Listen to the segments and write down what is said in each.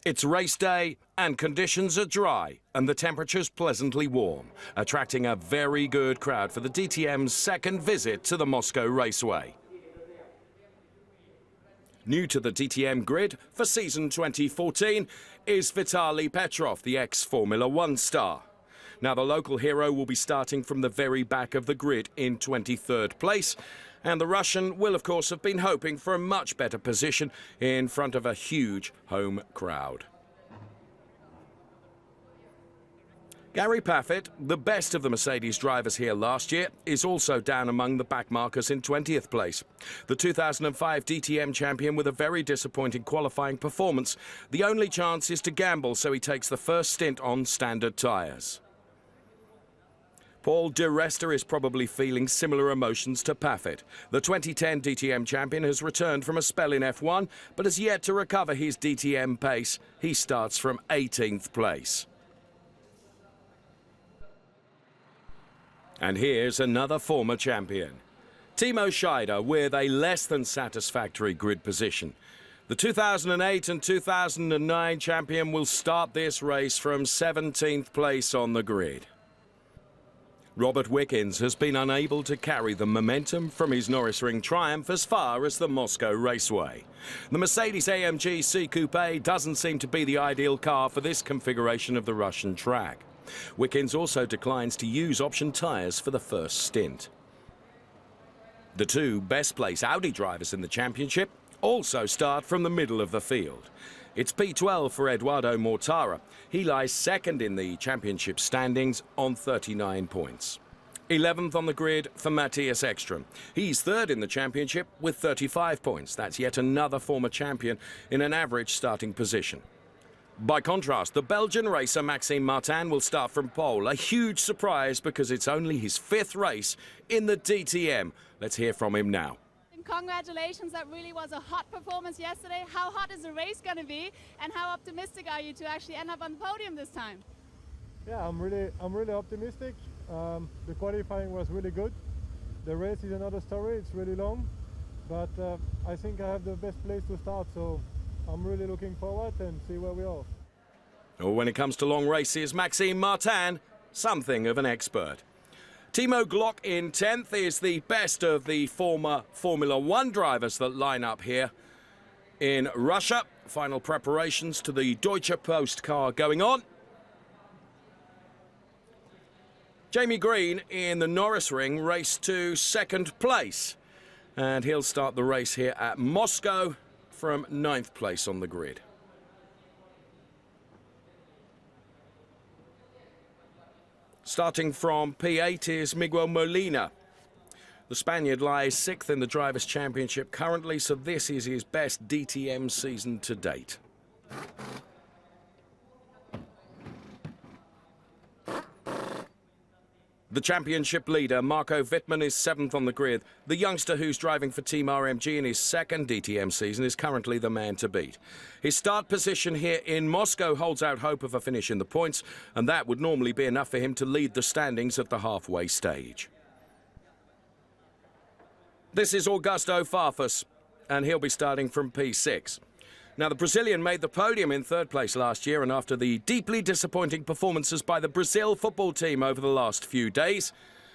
It's race day and conditions are dry and the temperature's pleasantly warm, attracting a very good crowd for the DTM's second visit to the Moscow Raceway. New to the DTM grid for season 2014 is Vitaly Petrov, the ex-Formula One star. Now the local hero will be starting from the very back of the grid in 23rd place, and the Russian will of course have been hoping for a much better position in front of a huge home crowd. Gary Paffett, the best of the Mercedes drivers here last year, is also down among the backmarkers in 20th place. The 2005 DTM champion with a very disappointing qualifying performance. The only chance is to gamble, so he takes the first stint on standard tyres. Paul Di Resta is probably feeling similar emotions to Paffett. The 2010 DTM champion has returned from a spell in F1, but has yet to recover his DTM pace. He starts from 18th place. And here's another former champion, Timo Scheider, with a less than satisfactory grid position. The 2008 and 2009 champion will start this race from 17th place on the grid. Robert Wickens has been unable to carry the momentum from his Norris Ring triumph as far as the Moscow Raceway. The Mercedes-AMG C Coupe doesn't seem to be the ideal car for this configuration of the Russian track. Wickens also declines to use option tyres for the first stint. The two best-placed Audi drivers in the championship also start from the middle of the field. It's P12 for Eduardo Mortara. He lies second in the championship standings on 39 points. 11th on the grid for Matthias Ekström. He's third in the championship with 35 points. That's yet another former champion in an average starting position. By contrast, the Belgian racer Maxime Martin will start from pole. A huge surprise because it's only his fifth race in the DTM. Let's hear from him now. Congratulations, that really was a hot performance yesterday. How hot is the race going to be, and how optimistic are you to actually end up on the podium this time? Yeah, I'm really optimistic. The qualifying was really good. The race is another story, it's really long, but I think I have the best place to start, so I'm really looking forward and see where we are. When it comes to long races, Maxime Martin, something of an expert. Timo Glock in 10th is the best of the former Formula One drivers that line up here in Russia. Final preparations to the Deutsche Post car going on. Jamie Green in the Norris Ring raced to second place, and he'll start the race here at Moscow from 9th place on the grid. Starting from P8 is Miguel Molina. The Spaniard lies 6th in the Drivers' Championship currently, so this is his best DTM season to date. The championship leader, Marco Wittmann, is 7th on the grid. The youngster who's driving for Team RMG in his second DTM season is currently the man to beat. His start position here in Moscow holds out hope of a finish in the points, and that would normally be enough for him to lead the standings at the halfway stage. This is Augusto Farfus, and he'll be starting from P6. Now, the Brazilian made the podium in 3rd place last year, and after the deeply disappointing performances by the Brazil football team over the last few days,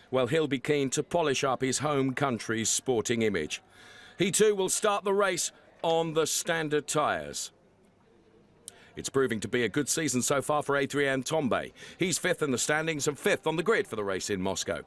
well, he'll be keen to polish up his home country's sporting image. He too will start the race on the standard tyres. It's proving to be a good season so far for Adrien Tombe. He's 5th in the standings and 5th on the grid for the race in Moscow.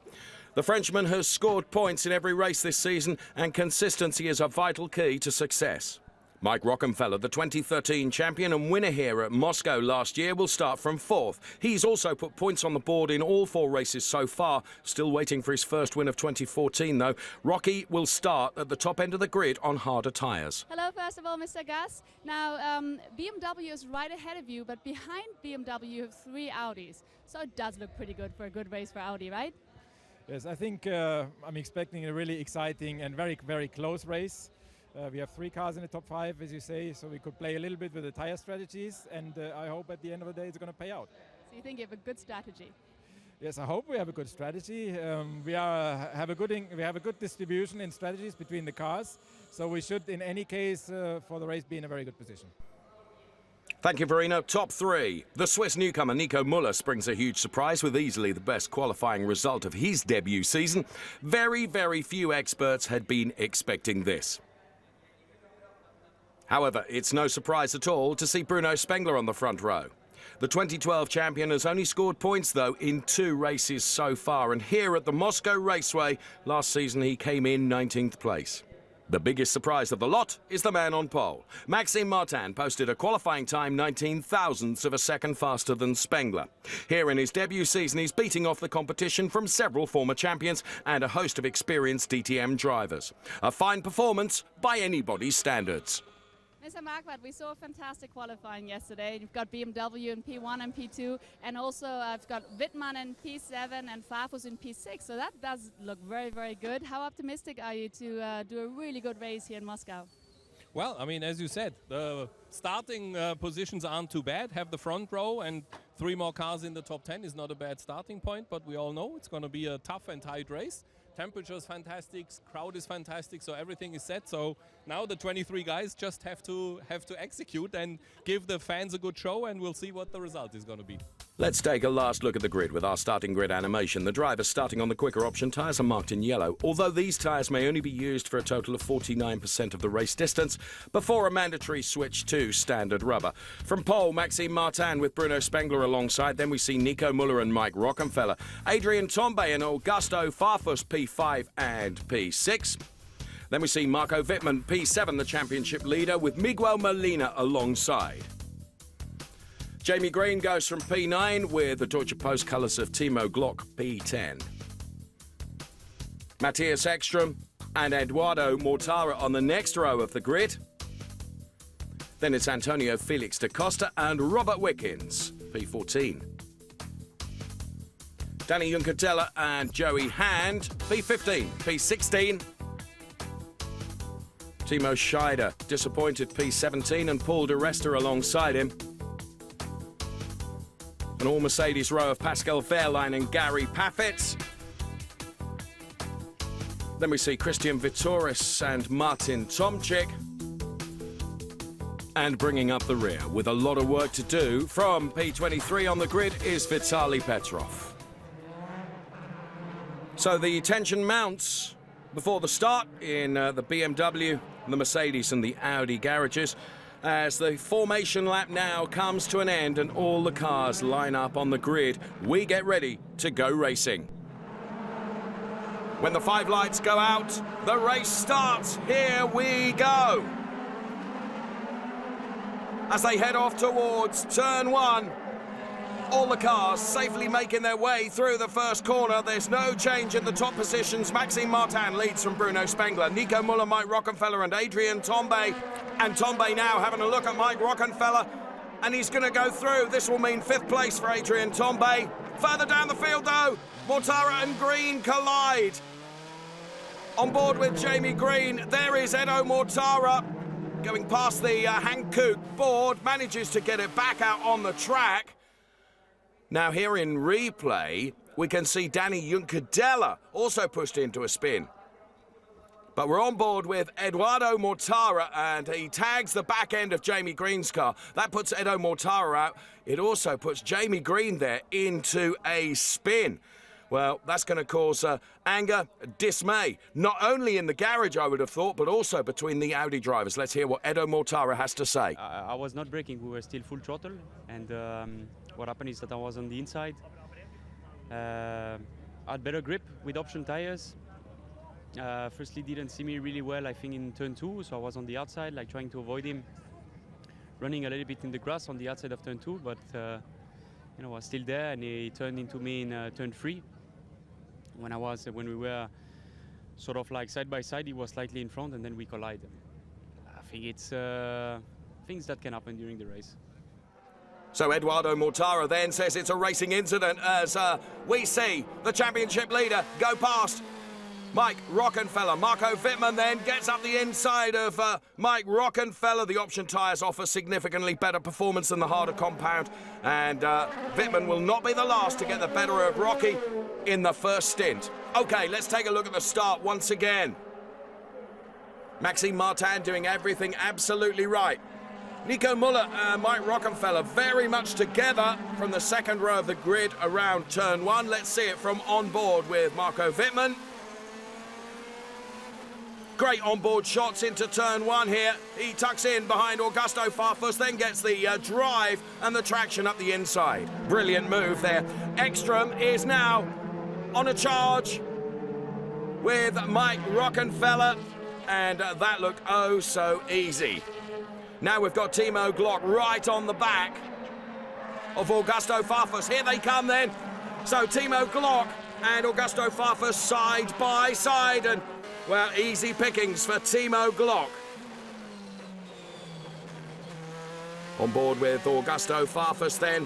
The Frenchman has scored points in every race this season, and consistency is a vital key to success. Mike Rockenfeller, the 2013 champion and winner here at Moscow last year, will start from 4th. He's also put points on the board in all 4 races so far. Still waiting for his first win of 2014, though. Rocky will start at the top end of the grid on harder tyres. Hello, first of all, Mr. Gas. Now, BMW is right ahead of you, but behind BMW you have 3 Audis. So it does look pretty good for a good race for Audi, right? Yes, I think I'm expecting a really exciting and very, very close race. We have 3 cars in the top 5, as you say, so we could play a little bit with the tire strategies, and I hope at the end of the day it's going to pay out. So you think you have a good strategy? Yes, I hope we have a good strategy. We have a good distribution in strategies between the cars, so we should, in any case, for the race, be in a very good position. Thank you, Verino. Top three. The Swiss newcomer Nico Müller springs a huge surprise with easily the best qualifying result of his debut season. Very, very few experts had been expecting this. However, it's no surprise at all to see Bruno Spengler on the front row. The 2012 champion has only scored points, though, in 2 races so far. And here at the Moscow Raceway, last season he came in 19th place. The biggest surprise of the lot is the man on pole. Maxime Martin posted a qualifying time 19 thousandths of a second faster than Spengler. Here in his debut season, he's beating off the competition from several former champions and a host of experienced DTM drivers. A fine performance by anybody's standards. Mr. Marquardt, we saw fantastic qualifying yesterday. You've got BMW in P1 and P2, and also I've got Wittmann in P7 and Farfus in P6, so that does look very, very good. How optimistic are you to do a really good race here in Moscow? Well, I mean, as you said, the starting positions aren't too bad. Have the front row and 3 more cars in the top 10 is not a bad starting point, but we all know it's going to be a tough and tight race. Temperature is fantastic, crowd is fantastic, so everything is set. So now the 23 guys just have to execute and give the fans a good show, and we'll see what the result is going to be. Let's take a last look at the grid with our starting grid animation. The drivers starting on the quicker option tyres are marked in yellow, although these tyres may only be used for a total of 49% of the race distance before a mandatory switch to standard rubber. From pole, Maxime Martin with Bruno Spengler alongside. Then we see Nico Müller and Mike Rockenfeller, Adrian Tombe and Augusto Farfus P5 and P6. Then we see Marco Wittmann P7, the championship leader, with Miguel Molina alongside. Jamie Green goes from P9 with the Deutsche Post colours of Timo Glock P10. Matthias Ekstrom and Eduardo Mortara on the next row of the grid. Then it's Antonio Felix da Costa and Robert Wickens, P14. Danny Juncadella and Joey Hand, P15, P16. Timo Scheider, disappointed, P17, and Paul di Resta alongside him. An all-Mercedes row of Pascal Wehrlein and Gary Paffett. Then we see Christian Vitoris and Martin Tomczyk. And bringing up the rear with a lot of work to do from P23 on the grid is Vitaly Petrov. So the tension mounts before the start in the BMW, the Mercedes and the Audi garages, as the formation lap now comes to an end and all the cars line up on the grid. We get ready to go racing. When the 5 lights go out, the race starts. Here we go. As they head off towards turn 1, all the cars safely making their way through the first corner. There's no change in the top positions. Maxime Martin leads from Bruno Spengler. Nico Müller, Mike Rockenfeller and Adrian Tombe. And Tombe now having a look at Mike Rockenfeller. And he's going to go through. This will mean 5th place for Adrian Tombe. Further down the field, though, Mortara and Green collide. On board with Jamie Green, there is Edo Mortara. Going past the Hankook board, manages to get it back out on the track. Now here in replay, we can see Danny Juncadella also pushed into a spin. But we're on board with Eduardo Mortara, and he tags the back end of Jamie Green's car. That puts Edo Mortara out. It also puts Jamie Green there into a spin. Well, that's going to cause anger, dismay, not only in the garage, I would have thought, but also between the Audi drivers. Let's hear what Edo Mortara has to say. I was not braking, we were still full throttle, and what happened is that I was on the inside. I had better grip with option tires. Firstly, didn't see me really well, I think, in turn 2, so I was on the outside, like trying to avoid him, running a little bit in the grass on the outside of turn 2, but you know, I was still there, and he turned into me in turn 3. When we were sort of like side by side, he was slightly in front, and then we collided. I think it's things that can happen during the race. So Eduardo Mortara then says it's a racing incident as we see the championship leader go past Mike Rockenfeller. Marco Wittmann then gets up the inside of Mike Rockenfeller. The option tyres offer significantly better performance than the harder compound, and Wittmann will not be the last to get the better of Rocky in the first stint. Okay, let's take a look at the start once again. Maxime Martin doing everything absolutely right. Nico Müller and Mike Rockenfeller very much together from the second row of the grid around turn 1. Let's see it from on board with Marco Wittmann. Great onboard shots into turn 1 here. He tucks in behind Augusto Farfus, then gets the drive and the traction up the inside. Brilliant move there. Ekstrom is now on a charge with Mike Rockenfeller, and that looked oh so easy. Now we've got Timo Glock right on the back of Augusto Farfus. Here they come then. So Timo Glock and Augusto Farfus side by side, and well, easy pickings for Timo Glock. On board with Augusto Farfus then.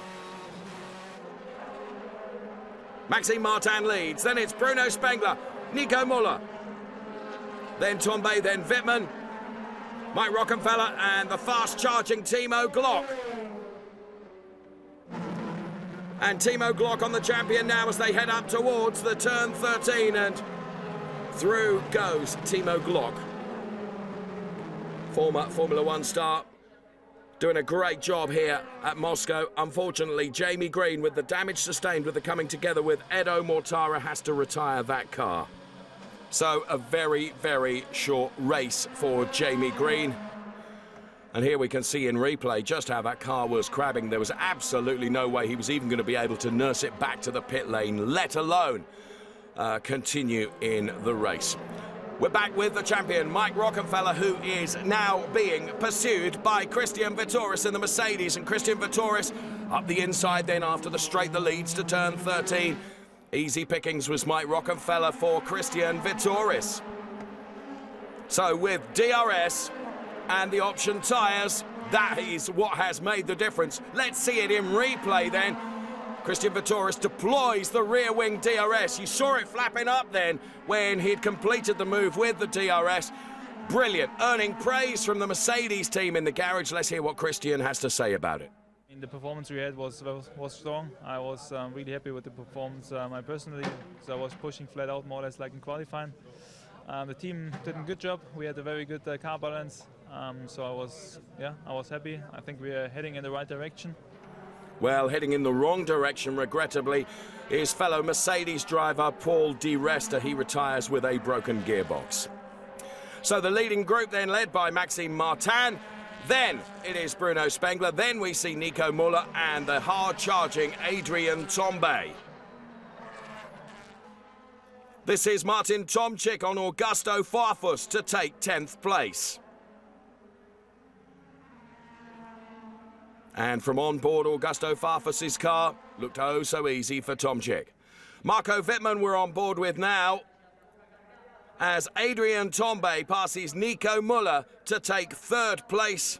Maxime Martin leads, then it's Bruno Spengler, Nico Müller, then Tombe, then Wittmann, Mike Rockenfeller and the fast-charging Timo Glock. And Timo Glock on the champion now as they head up towards the turn 13, and through goes Timo Glock. Former Formula One star, doing a great job here at Moscow. Unfortunately, Jamie Green, with the damage sustained with the coming together with Edo Mortara, has to retire that car. So a very, very short race for Jamie Green. And here we can see in replay just how that car was crabbing. There was absolutely no way he was even going to be able to nurse it back to the pit lane, let alone continue in the race. We're back with the champion, Mike Rockenfeller, who is now being pursued by Christian Vittoris in the Mercedes. And Christian Vittoris up the inside then after the straight that leads to turn 13. Easy pickings was Mike Rockenfeller for Christian Vittoris. So with DRS and the option tyres, that is what has made the difference. Let's see it in replay then. Christian Vittoris deploys the rear wing DRS. You saw it flapping up then when he'd completed the move with the DRS. Brilliant, earning praise from the Mercedes team in the garage. Let's hear what Christian has to say about it. The performance we had was strong. I was really happy with the performance. I personally, so I was pushing flat out more or less like in qualifying. The team did a good job. We had a very good car balance. So I was happy. I think we are heading in the right direction. Well, heading in the wrong direction, regrettably, is fellow Mercedes driver Paul Di Resta. He retires with a broken gearbox. So the leading group then led by Maxime Martin. Then it is Bruno Spengler. Then we see Nico Müller and the hard-charging Adrian Tombe. This is Martin Tomczyk on Augusto Farfus to take 10th place. And from on board Augusto Farfus's car, looked oh so easy for Tomczyk. Marco Wittmann we're on board with now, as Adrian Tombe passes Nico Müller to take 3rd place.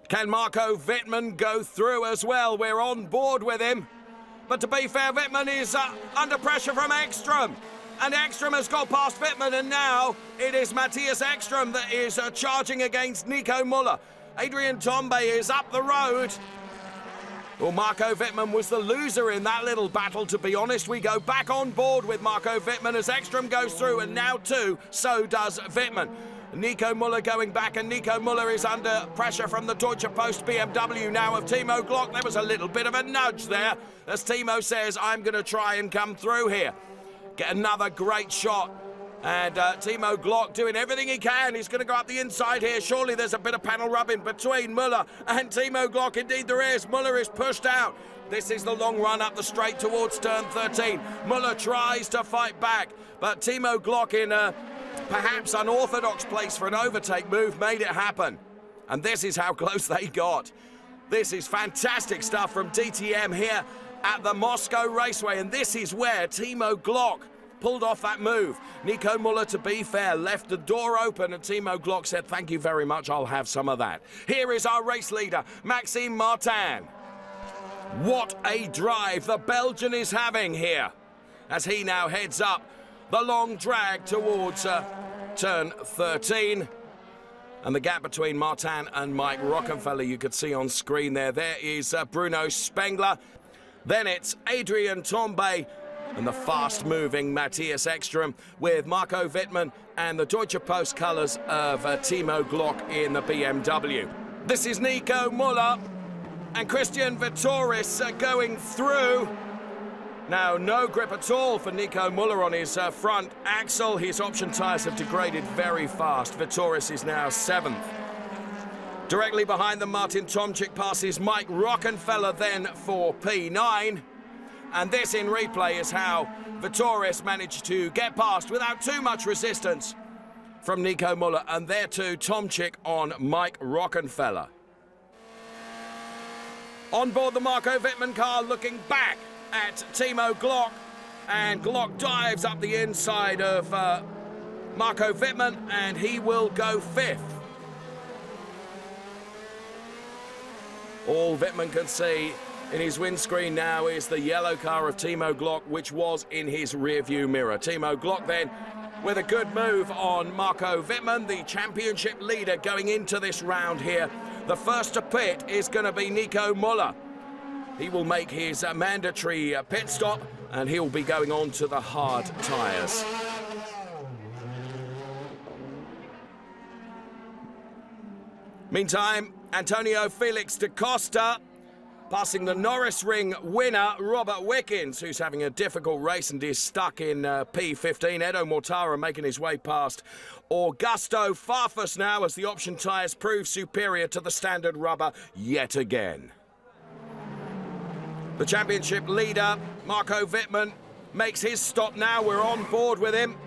Can Marco Wittmann go through as well? We're on board with him. But to be fair, Wittmann is under pressure from Ekstrom. And Ekstrom has got past Wittmann, and now it is Matthias Ekstrom that is charging against Nico Müller. Adrian Tombe is up the road. Well, Marco Wittmann was the loser in that little battle, to be honest. We go back on board with Marco Wittmann as Ekstrom goes through, and now too, so does Wittmann. Nico Müller going back, and Nico Müller is under pressure from the Deutsche Post BMW now of Timo Glock. There was a little bit of a nudge there, as Timo says, I'm going to try and come through here. Get another great shot. And Timo Glock doing everything he can. He's going to go up the inside here. Surely there's a bit of panel rubbing between Müller and Timo Glock. Indeed there is. Müller is pushed out. This is the long run up the straight towards turn 13. Müller tries to fight back, but Timo Glock, in a perhaps unorthodox place for an overtake move, made it happen. And this is how close they got. This is fantastic stuff from DTM here at the Moscow Raceway. And this is where Timo Glock pulled off that move. Nico Müller, to be fair, left the door open, and Timo Glock said, thank you very much, I'll have some of that. Here is our race leader, Maxime Martin. What a drive the Belgian is having here, as he now heads up the long drag towards turn 13. And the gap between Martin and Mike Rockenfeller, you could see on screen there. There is Bruno Spengler. Then it's Adrian Tombe, and the fast-moving Matthias Ekstrom with Marco Wittmann and the Deutsche Post colours of Timo Glock in the BMW. This is Nico Müller and Christian Vittoris going through. Now, no grip at all for Nico Müller on his front axle. His option tyres have degraded very fast. Vittoris is now 7th. Directly behind them, Martin Tomczyk passes Mike Rockenfeller then for P9. And this in replay is how Vittoris managed to get past without too much resistance from Nico Müller. And there too, Tomczyk on Mike Rockenfeller. On board the Marco Wittmann car, looking back at Timo Glock. And Glock dives up the inside of Marco Wittmann, and he will go 5th. All Wittmann can see in his windscreen now is the yellow car of Timo Glock, which was in his rearview mirror. Timo Glock then with a good move on Marco Wittmann, the championship leader going into this round here. The first to pit is going to be Nico Müller. He will make his mandatory pit stop, and he'll be going on to the hard tyres. Meantime, Antonio Felix da Costa passing the Norris Ring winner, Robert Wickens, who's having a difficult race and is stuck in P15. Edo Mortara making his way past Augusto Farfus now as the option tyres prove superior to the standard rubber yet again. The championship leader, Marco Wittmann, makes his stop now. We're on board with him.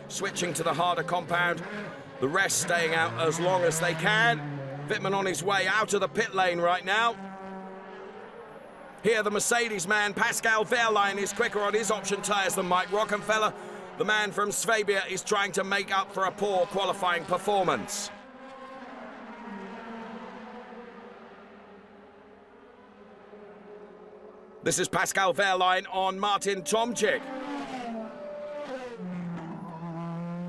Switching to the harder compound. The rest staying out as long as they can. Wittmann on his way out of the pit lane right now. Here the Mercedes man, Pascal Wehrlein, is quicker on his option tyres than Mike Rockenfeller. The man from Swabia is trying to make up for a poor qualifying performance. This is Pascal Wehrlein on Martin Tomczyk.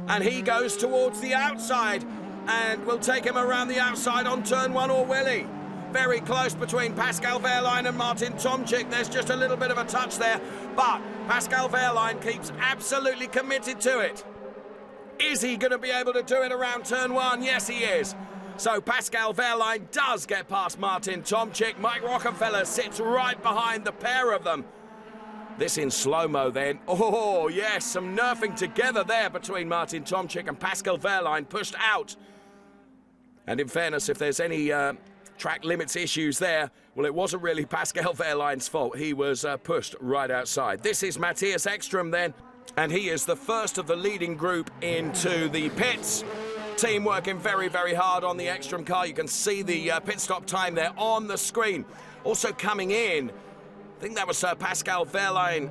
And he goes towards the outside and will take him around the outside on turn 1, or will he? Very close between Pascal Wehrlein and Martin Tomczyk. There's just a little bit of a touch there, but Pascal Wehrlein keeps absolutely committed to it. Is he going to be able to do it around turn 1? Yes, he is. So Pascal Wehrlein does get past Martin Tomczyk. Mike Rockenfeller sits right behind the pair of them. This in slow-mo then. Oh, yes, some nerfing together there between Martin Tomczyk and Pascal Wehrlein, pushed out. And in fairness, if there's any track limits issues there, well, it wasn't really Pascal Wehrlein's fault. He was pushed right outside. This is Matthias Ekstrom then, and he is the first of the leading group into the pits. Team working very, very hard on the Ekstrom car. You can see the pit stop time there on the screen. Also coming in, I think that was Pascal Wehrlein.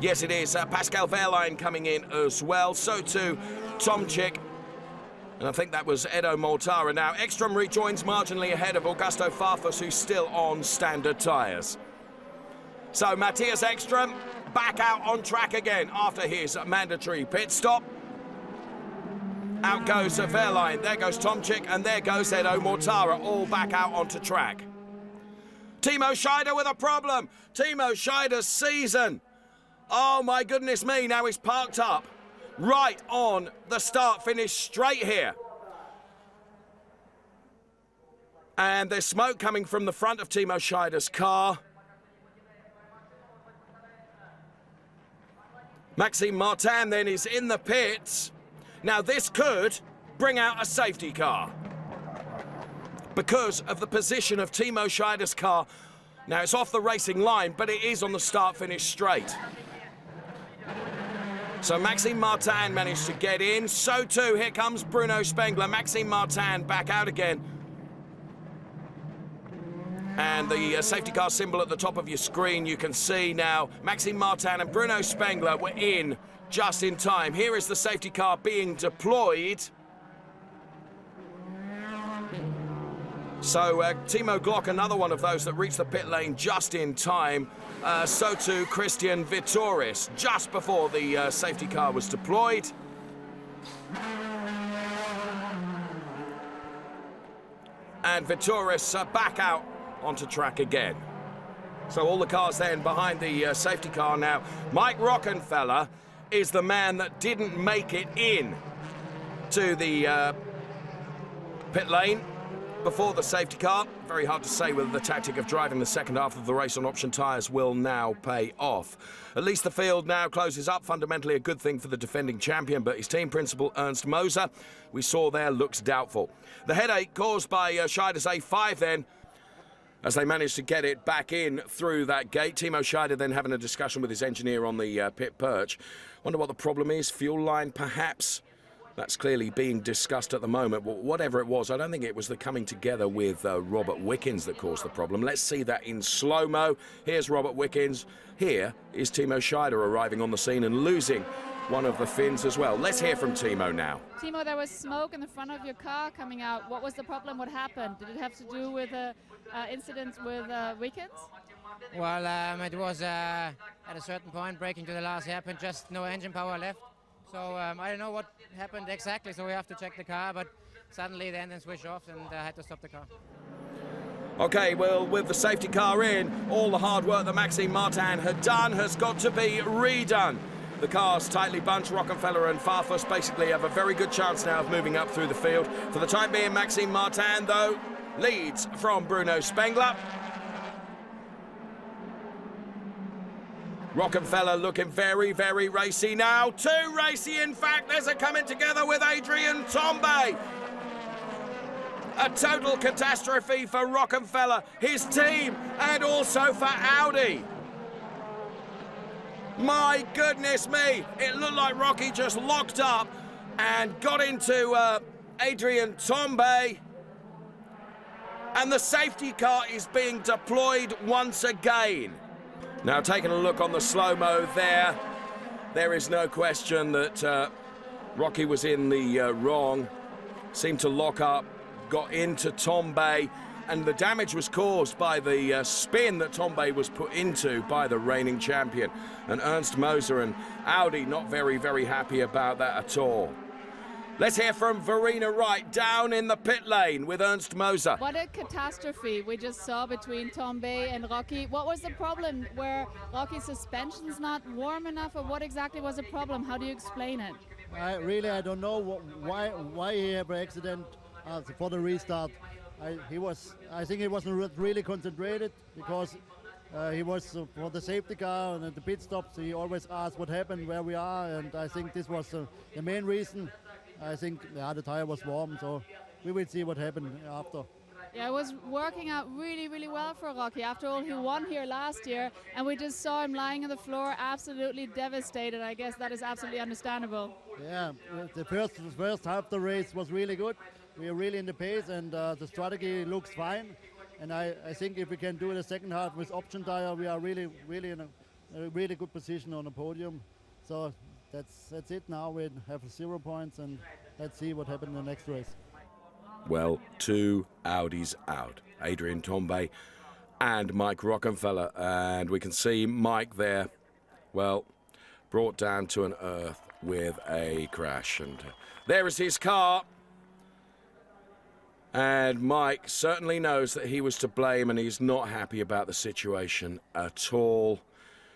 Yes, it is Pascal Wehrlein coming in as well. So too Tomczyk. And I think that was Edo Mortara. Now, Ekstrom rejoins marginally ahead of Augusto Farfus, who's still on standard tyres. So Matthias Ekstrom back out on track again after his mandatory pit stop. Out goes Wehrlein, there goes Tomczyk, and there goes Edo Mortara, all back out onto track. Timo Scheider with a problem. Timo Scheider's season. Oh my goodness me, now he's parked up right on the start-finish straight here. And there's smoke coming from the front of Timo Scheider's car. Maxime Martin then is in the pits. Now this could bring out a safety car because of the position of Timo Scheider's car. Now it's off the racing line, but it is on the start-finish straight. So Maxime Martin managed to get in. So too, here comes Bruno Spengler. Maxime Martin back out again. And the safety car symbol at the top of your screen, you can see now Maxime Martin and Bruno Spengler were in just in time. Here is the safety car being deployed. So Timo Glock, another one of those that reached the pit lane just in time. So too Christian Vittoris, just before the safety car was deployed. And Vittoris back out onto track again. So all the cars then behind the safety car now. Mike Rockenfeller is the man that didn't make it in to the pit lane. before the safety car. Very hard to say whether the tactic of driving the second half of the race on option tyres will now pay off. At least the field now closes up, fundamentally a good thing for the defending champion, but his team principal Ernst Moser, we saw there, looks doubtful. The headache caused by Scheider's A5 then, as they managed to get it back in through that gate. Timo Scheider then having a discussion with his engineer on the pit perch. Wonder what the problem is, fuel line perhaps? That's clearly being discussed at the moment. But whatever it was, I don't think it was the coming together with Robert Wickens that caused the problem. Let's see that in slow-mo. Here's Robert Wickens. Here is Timo Scheider arriving on the scene and losing one of the fins as well. Let's hear from Timo now. Timo, there was smoke in the front of your car coming out. What was the problem? What happened? Did it have to do with an incident with Wickens? Well, it was at a certain point braking to the last hairpin, just no engine power left. So I don't know what happened exactly, so we have to check the car, but suddenly the engine switched off and I had to stop the car. Okay, well, with the safety car in, all the hard work that Maxime Martin had done has got to be redone. The cars tightly bunched. Rockefeller and Farfus basically have a very good chance now of moving up through the field. For the time being, Maxime Martin, though, leads from Bruno Spengler. Rockefeller looking very, very racy now. Too racy, in fact. There's a coming together with Adrian Tombe. A total catastrophe for Rockefeller, his team, and also for Audi. My goodness me. It looked like Rocky just locked up and got into Adrian Tombe. And the safety car is being deployed once again. Now, taking a look on the slow-mo there is no question that Rocky was in the wrong, seemed to lock up, got into Tombe, and the damage was caused by the spin that Tombe was put into by the reigning champion. And Ernst Moser and Audi not very, very happy about that at all. Let's hear from Verena Wright down in the pit lane with Ernst Moser. What a catastrophe we just saw between Tombe and Rocky. What was the problem? Were Rocky's suspensions not warm enough, or what exactly was the problem? How do you explain it? I don't know why he had an accident for the restart. I think he wasn't really concentrated because he was for the safety car and at the pit stops. He always asked what happened, where we are, and I think this was the main reason. I think the tire was warm, so we will see what happened after. Yeah, it was working out really, really well for Rocky. After all, he won here last year, and we just saw him lying on the floor, absolutely devastated. I guess that is absolutely understandable. Yeah, the first half of the race was really good. We are really in the pace, and the strategy looks fine. And I think if we can do the second half with option tire, we are really in a really good position on the podium. So that's it now. We have 0 points, and let's see what happens in the next race. Well, 2 Audis out. Adrian Tombe and Mike Rockefeller. And we can see Mike there, well, brought down to an earth with a crash. And there is his car. And Mike certainly knows that he was to blame, and he's not happy about the situation at all,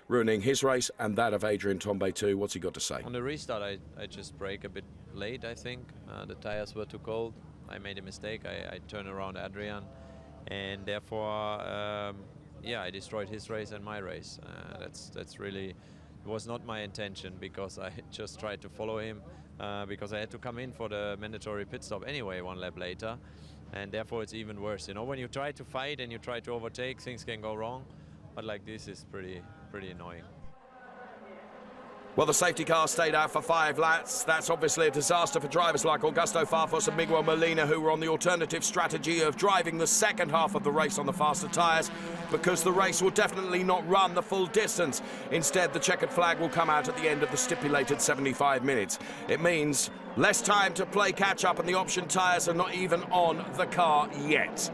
ruining his race and that of Adrian Tombe too. What's he got to say? On the restart, I just brake a bit late, I think. The tires were too cold. I made a mistake. I turned around Adrian, and therefore, yeah, I destroyed his race and my race. That's really, it was not my intention, because I just tried to follow him, because I had to come in for the mandatory pit stop anyway 1 lap later, and therefore it's even worse. You know, when you try to fight and you try to overtake, things can go wrong, but like this is pretty annoying. Well, the safety car stayed out for 5 laps. That's obviously a disaster for drivers like Augusto Farfus and Miguel Molina, who were on the alternative strategy of driving the second half of the race on the faster tyres, because the race will definitely not run the full distance. Instead, the checkered flag will come out at the end of the stipulated 75 minutes. It means less time to play catch-up, and the option tyres are not even on the car yet.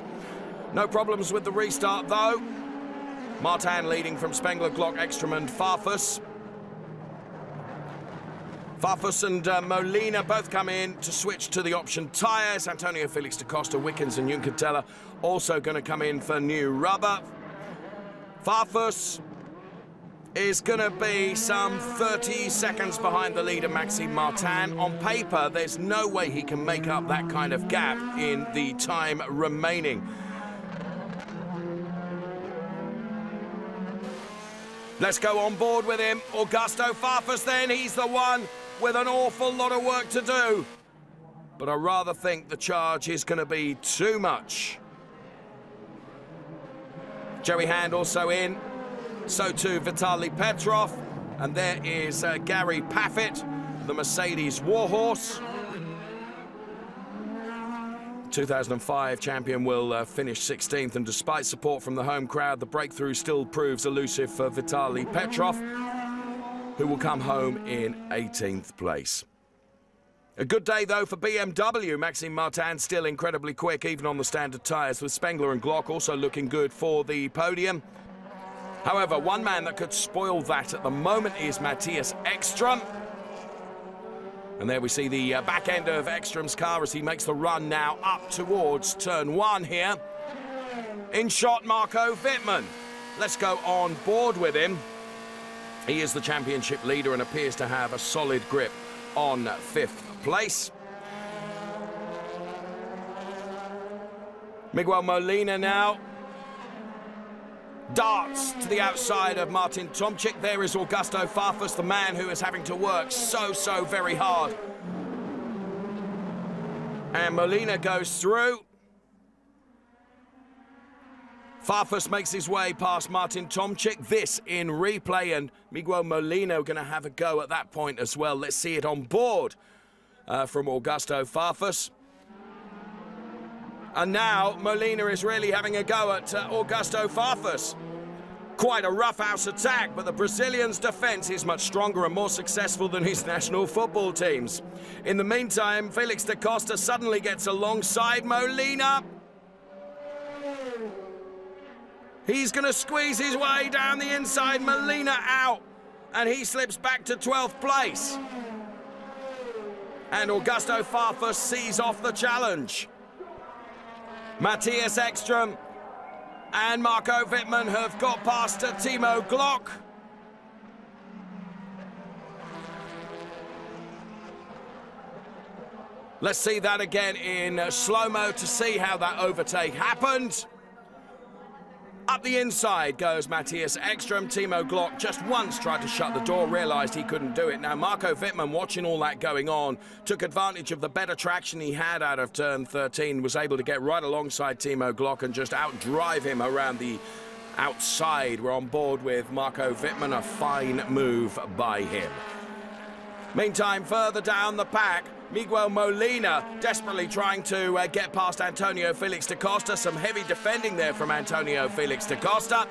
No problems with the restart, though. Martin leading from Spengler, Glock, Ekstrom and Farfus. Farfus and Molina both come in to switch to the option tyres. Antonio Felix da Costa, Wickens and Juncatella also going to come in for new rubber. Farfus is going to be some 30 seconds behind the leader, Maxime Martin. On paper, there's no way he can make up that kind of gap in the time remaining. Let's go on board with him. Augusto Farfus then, he's the one with an awful lot of work to do. But I rather think the charge is going to be too much. Joey Hand also in. So too Vitaly Petrov. And there is Gary Paffett, the Mercedes Warhorse. 2005 champion will finish 16th, and despite support from the home crowd, the breakthrough still proves elusive for Vitaly Petrov, who will come home in 18th place. A good day, though, for BMW. Maxime Martin still incredibly quick, even on the standard tyres, with Spengler and Glock also looking good for the podium. However, one man that could spoil that at the moment is Matthias Ekström. And there we see the back end of Ekström's car as he makes the run now up towards turn 1 here. In shot, Marco Wittmann. Let's go on board with him. He is the championship leader and appears to have a solid grip on 5th place. Miguel Molina now darts to the outside of Martin Tomczyk. There is Augusto Farfus, the man who is having to work so very hard. And Molina goes through. Farfus makes his way past Martin Tomczyk. This in replay, and Miguel Molina going to have a go at that point as well. Let's see it on board from Augusto Farfus. And now Molina is really having a go at Augusto Farfus. Quite a roughhouse attack, but the Brazilian's defence is much stronger and more successful than his national football team's. In the meantime, Felix da Costa suddenly gets alongside Molina. He's going to squeeze his way down the inside. Molina out, and he slips back to 12th place. And Augusto Farfus sees off the challenge. Matthias Ekström and Marco Wittmann have got past Timo Glock. Let's see that again in slow-mo to see how that overtake happened. Up the inside goes Matthias Ekström. Timo Glock just once tried to shut the door, realised he couldn't do it. Now Marco Wittmann, watching all that going on, took advantage of the better traction he had out of turn 13, was able to get right alongside Timo Glock and just outdrive him around the outside. We're on board with Marco Wittmann, a fine move by him. Meantime, further down the pack, Miguel Molina desperately trying to get past Antonio Felix da Costa. Some heavy defending there from Antonio Felix da Costa.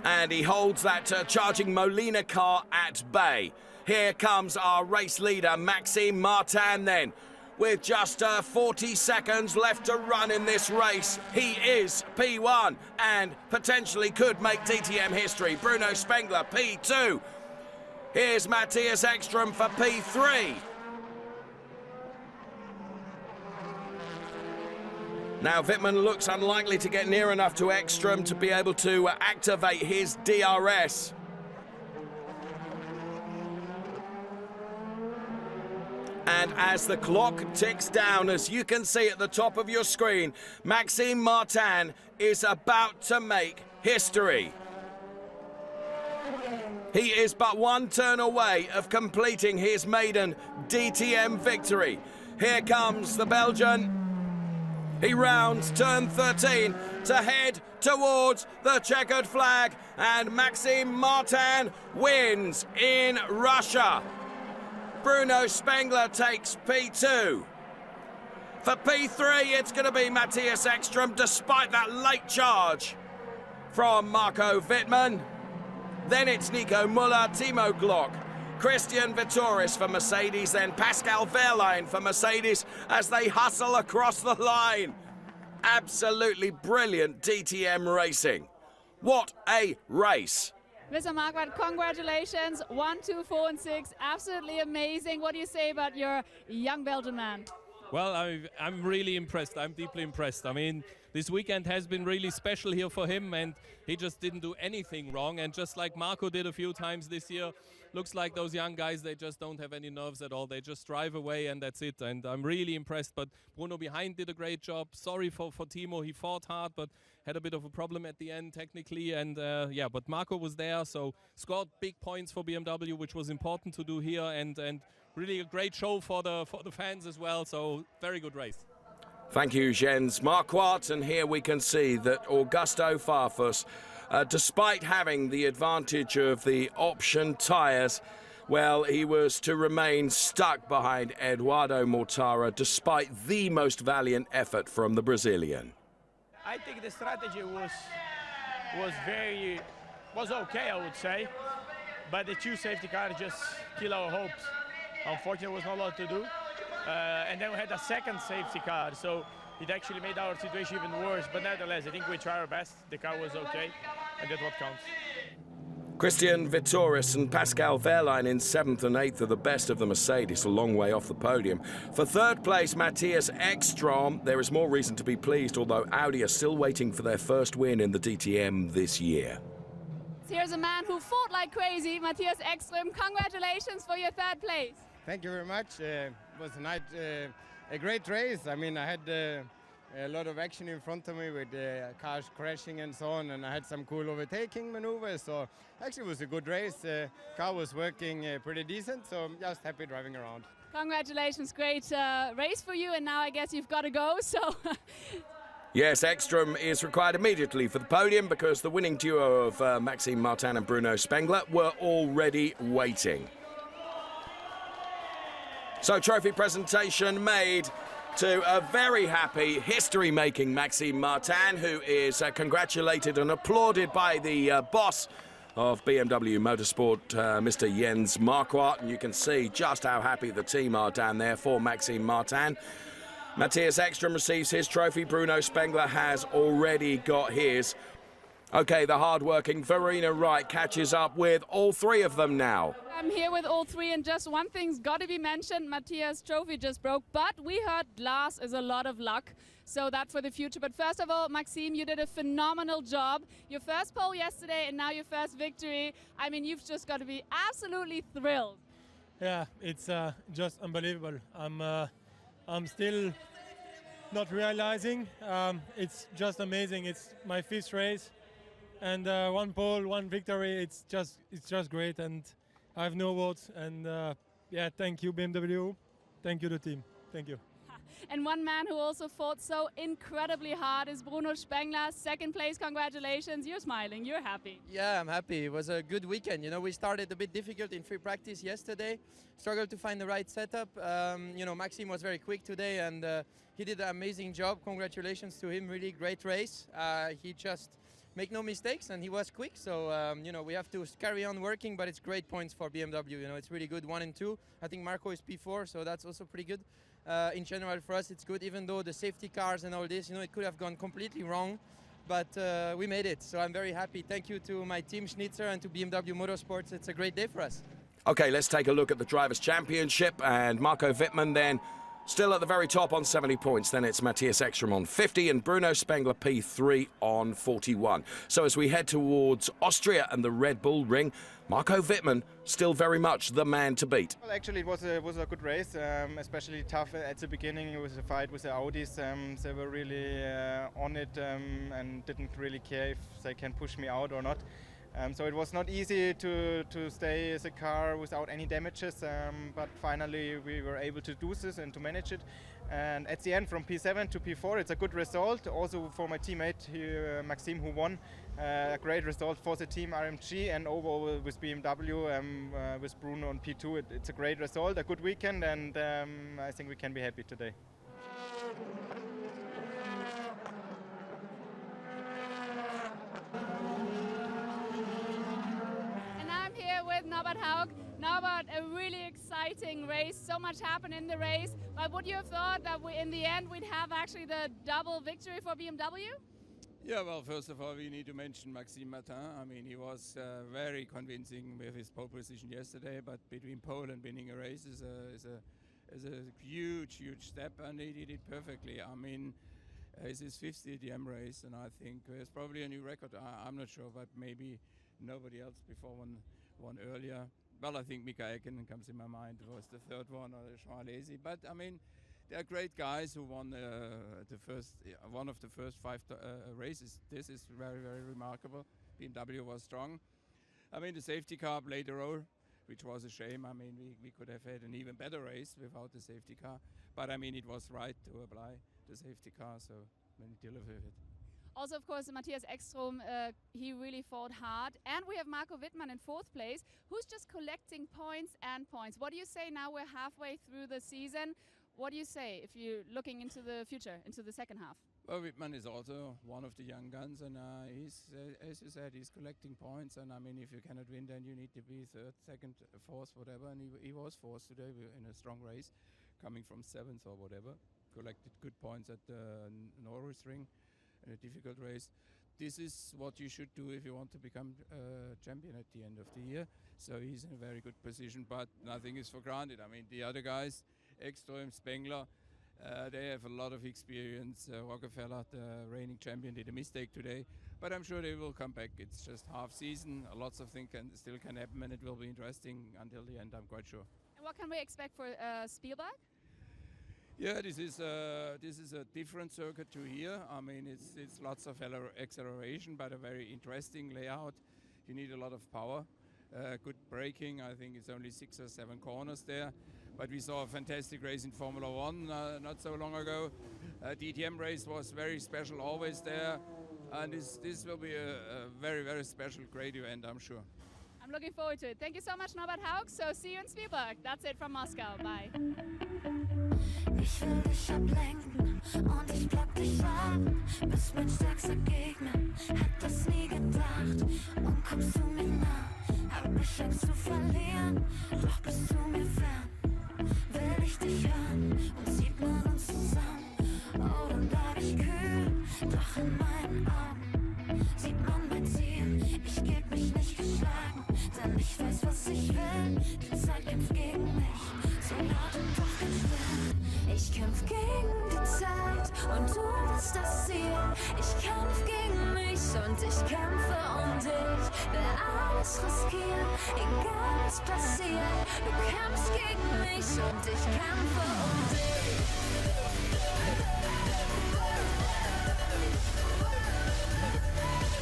And he holds that charging Molina car at bay. Here comes our race leader, Maxime Martin then. With just 40 seconds left to run in this race, he is P1 and potentially could make DTM history. Bruno Spengler, P2. Here's Matthias Ekström for P3. Now Wittmann looks unlikely to get near enough to Ekström to be able to activate his DRS. And as the clock ticks down, as you can see at the top of your screen, Maxime Martin is about to make history. He is but one turn away of completing his maiden DTM victory. Here comes the Belgian. He rounds turn 13 to head towards the checkered flag, and Maxime Martin wins in Russia. Bruno Spengler takes P2. For P3, it's going to be Matthias Ekström, despite that late charge from Marco Wittmann. Then it's Nico Müller, Timo Glock, Christian Vittoris for Mercedes, then Pascal Wehrlein for Mercedes as they hustle across the line. Absolutely brilliant DTM racing. What a race. Mr. Marquardt, congratulations. 1, 2, 4, and 6. Absolutely amazing. What do you say about your young Belgian man? Well, I'm really impressed. I'm deeply impressed. I mean, this weekend has been really special here for him, and he just didn't do anything wrong. And just like Marco did a few times this year, looks like those young guys, they just don't have any nerves at all. They just drive away, and that's it. And I'm really impressed. But Bruno behind did a great job. Sorry for Timo. He fought hard, but had a bit of a problem at the end technically. And yeah, but Marco was there, so scored big points for BMW, which was important to do here. And really a great show for the fans as well. So very good race. Thank you, Jens Marquardt, and here we can see that Augusto Farfus, despite having the advantage of the option tyres, well, he was to remain stuck behind Eduardo Mortara despite the most valiant effort from the Brazilian. I think the strategy was okay, I would say, but the two safety cars just kill our hopes. Unfortunately, there was not a lot to do. And then we had a second safety car, so it actually made our situation even worse. But nevertheless, I think we tried our best. The car was okay, and that's what counts. Christian Vittoris and Pascal Wehrlein in 7th and 8th are the best of the Mercedes, a long way off the podium. For 3rd place, Matthias Ekstrom. There is more reason to be pleased, although Audi are still waiting for their first win in the DTM this year. Here's a man who fought like crazy, Matthias Ekstrom. Congratulations for your 3rd place. Thank you very much. It was a great race. I mean, I had a lot of action in front of me with cars crashing and so on, and I had some cool overtaking maneuvers. So actually it was a good race. Car was working pretty decent, so I'm just happy driving around. Congratulations, great race for you, and now I guess you've got to go, so... Yes, Ekstrom is required immediately for the podium because the winning duo of Maxime Martin and Bruno Spengler were already waiting. So trophy presentation made to a very happy, history-making Maxime Martin, who is congratulated and applauded by the boss of BMW Motorsport, Mr. Jens Marquardt. And you can see just how happy the team are down there for Maxime Martin. Matthias Ekstrom receives his trophy. Bruno Spengler has already got his. Okay, the hard-working Verena Wright catches up with all three of them now. I'm here with all three, and just one thing's got to be mentioned. Matthias' trophy just broke, but we heard glass is a lot of luck, so that for the future. But first of all, Maxime, you did a phenomenal job. Your first pole yesterday and now your first victory. I mean, you've just got to be absolutely thrilled. Yeah, it's just unbelievable. I'm still not realizing. It's just amazing. It's my 5th race. And one pole, one victory, it's just great, and I have no words. And yeah, thank you BMW, thank you the team, thank you. And one man who also fought so incredibly hard is Bruno Spengler. 2nd place, congratulations. You're smiling, you're happy. Yeah, I'm happy. It was a good weekend. You know, we started a bit difficult in free practice yesterday. Struggled to find the right setup. You know, Maxime was very quick today, and he did an amazing job. Congratulations to him, really great race. He just make no mistakes, and he was quick, so you know, we have to carry on working, but it's great points for BMW. You know, it's really good, 1 and 2. I think Marco is P4, so that's also pretty good. In general, for us, it's good, even though the safety cars and all this, you know, it could have gone completely wrong, but we made it, so I'm very happy. Thank you to my team Schnitzer and to BMW Motorsports. It's a great day for us. Okay, let's take a look at the Drivers' Championship, and Marco Wittmann then still at the very top on 70 points. Then it's Matthias Ekstrom on 50 and Bruno Spengler P3 on 41. So as we head towards Austria and the Red Bull Ring, Marco Wittmann still very much the man to beat. Well, actually it was a good race, especially tough at the beginning. It was a fight with the Audis. They were really on it and didn't really care if they can push me out or not. So it was not easy to stay as a car without any damages, but finally we were able to do this and to manage it. And at the end, from P7 to P4, it's a good result. Also for my teammate here, Maxime, who won, a great result for the team RMG, and overall with BMW, with Bruno on P2, it's a great result, a good weekend, and I think we can be happy today. With Norbert Haug. Norbert, a really exciting race, so much happened in the race, but would you have thought that in the end we'd have actually the double victory for BMW? Yeah, well, first of all, we need to mention Maxime Martin. I mean, he was very convincing with his pole position yesterday, but between pole and winning a race is is a huge step, and he did it perfectly. I mean, it's his 5th DTM race, and I think it's probably a new record. I'm not sure, but maybe nobody else before won earlier. Well, I think Mika Häkkinen comes in my mind. It was the 3rd one, or Schmalesi. But I mean, they are great guys who won one of the first 5 races. This is very, very remarkable. BMW was strong. I mean, the safety car played a role, which was a shame. I mean, we could have had an even better race without the safety car. But I mean, it was right to apply the safety car, so we delivered it. Also, of course, Matthias Ekstrom, he really fought hard. And we have Marco Wittmann in 4th place, who's just collecting points and points. What do you say now we're halfway through the season? What do you say if you're looking into the future, into the second half? Well, Wittmann is also one of the young guns, and he's, as you said, he's collecting points. And I mean, if you cannot win, then you need to be 3rd, 2nd, 4th, whatever. And he was 4th today in a strong race, coming from 7th or whatever. Collected good points at the Norris Ring in a difficult race. This is what you should do if you want to become champion at the end of the year. So he's in a very good position, but nothing is for granted. I mean, the other guys, Ekstrom, Spengler, they have a lot of experience. Rockefeller, the reigning champion, did a mistake today, but I'm sure they will come back. It's just half season. Lots of things still can happen, and it will be interesting until the end, I'm quite sure. And what can we expect for Spielberg? Yeah, this is a different circuit to here. I mean, it's lots of acceleration, but a very interesting layout. You need a lot of power, good braking. I think it's only 6 or 7 corners there. But we saw a fantastic race in Formula 1 not so long ago. DTM race was very special, always there. And this will be a very, very special, great event, I'm sure. I'm looking forward to it. Thank you so much, Norbert Haug. So see you in Spielberg. That's it from Moscow. Bye. Ich will dich ablenken und ich block dich ab, bist mein stärkster Gegner, hätt das nie gedacht. Und kommst du mir nah, hab ich Angst zu verlieren, doch bist du mir fern. Will ich dich hören und sieht man uns zusammen, oh dann bleib ich kühl, doch in meinen Augen sieht man mein Ziel. Ich geb mich nicht geschlagen, denn ich weiß, was ich will. Die Zeit kämpft gegen mich, so laut und doch ganz still. Ich kämpf gegen die Zeit und du bist das Ziel. Ich kämpf gegen mich und ich kämpfe um dich. Will alles riskieren, egal was passiert. Du kämpfst gegen mich und ich kämpfe um dich.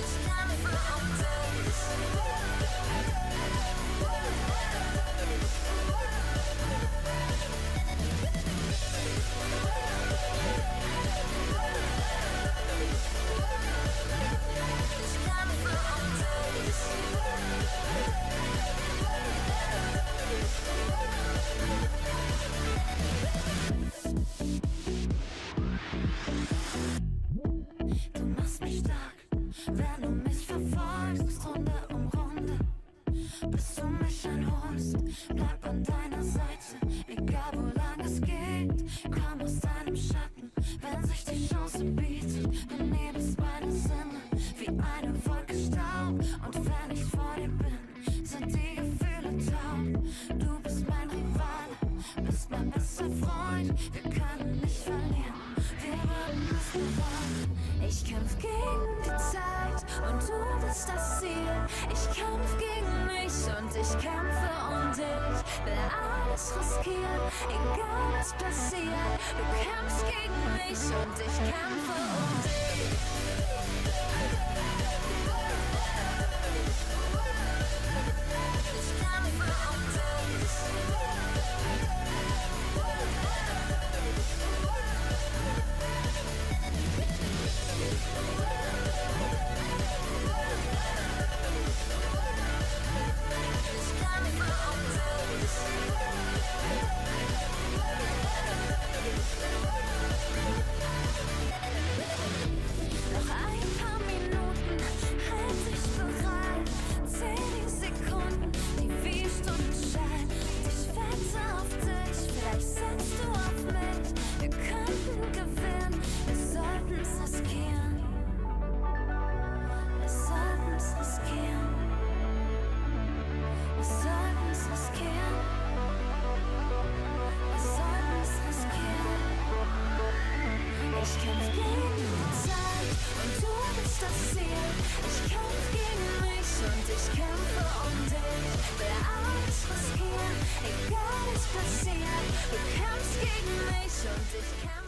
Ich kämpfe um dich. Du machst mich stark, wenn du mich verfolgst, Runde um Runde, bis du mich einholst. Bleib an deiner Seite, egal wo lang es geht. Komm aus deinem Schatten, wenn sich die Chance bietet. Benebelst meine Sinne wie eine Wolke Staub. Und wenn ich vor dir bin, sind die Gefühle taub. Du bist mein Rivale, bist mein bester Freund. Wir können nicht verlieren, wir würden es bereuen. Ich kämpf gegen die Zeit und du bist das Ziel. Ich kämpf gegen mich und ich kämpfe um dich. Will alles riskieren, egal was passiert. Du kämpfst gegen mich und ich kämpfe um dich. Ich kämpfe um dich. Noch ein paar Minuten, halt dich bereit. 10 Sekunden, die wie Stunden scheinen. Ich werd und ich kämpfe